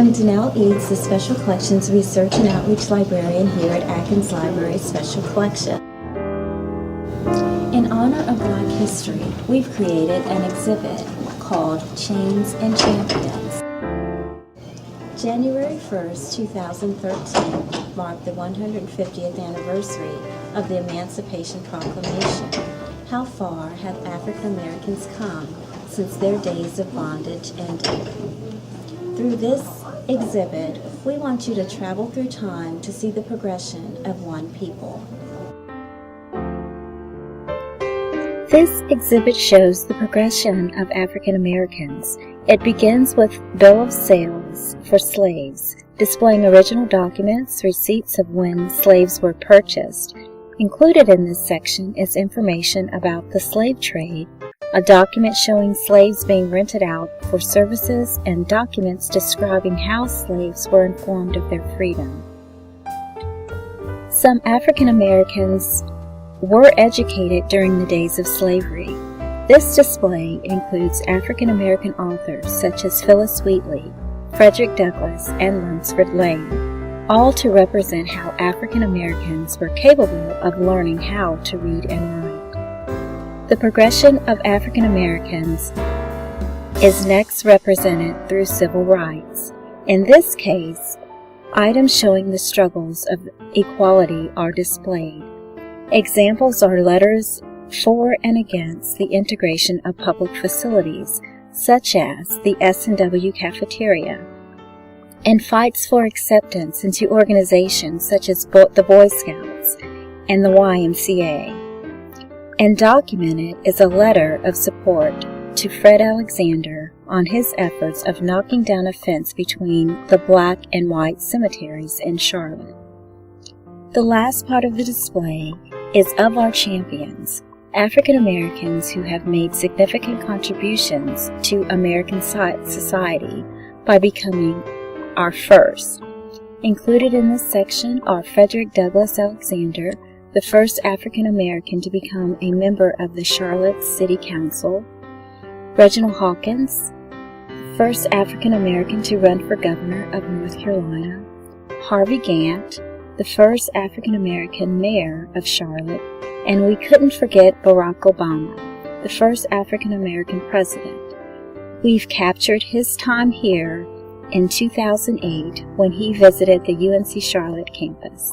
I'm Danelle Eads, the Special Collections Research and Outreach Librarian here at Atkins Library Special Collection. In honor of Black history, we've created an exhibit called Chains and Champions. January 1st, 2013 marked the 150th anniversary of the Emancipation Proclamation. How far have African Americans come since their days of bondage ended? Through this exhibit, we want you to travel through time to see the progression of one people. This exhibit shows the progression of African Americans. It begins with Bill of Sales for slaves, displaying original documents, receipts of when slaves were purchased. Included in this section is information about the slave trade, a document showing slaves being rented out for services, and documents describing how slaves were informed of their freedom. Some African Americans were educated during the days of slavery. This display includes African American authors such as Phillis Wheatley, Frederick Douglass, and Lunsford Lane, all to represent how African Americans were capable of learning how to read and write. The progression of African Americans is next represented through civil rights. In this case, items showing the struggles of equality are displayed. Examples are letters for and against the integration of public facilities, such as the S&W cafeteria, and fights for acceptance into organizations such as the Boy Scouts and the YMCA. And documented is a letter of support to Fred Alexander on his efforts of knocking down a fence between the black and white cemeteries in Charlotte. The last part of the display is of our champions, African Americans who have made significant contributions to American society by becoming our first. Included in this section are Frederick Douglass Alexander, the first African American to become a member of the Charlotte City Council; Reginald Hawkins, first African American to run for governor of North Carolina; Harvey Gantt, the first African American mayor of Charlotte; and we couldn't forget Barack Obama, the first African American president. We've captured his time here in 2008 when he visited the UNC Charlotte campus.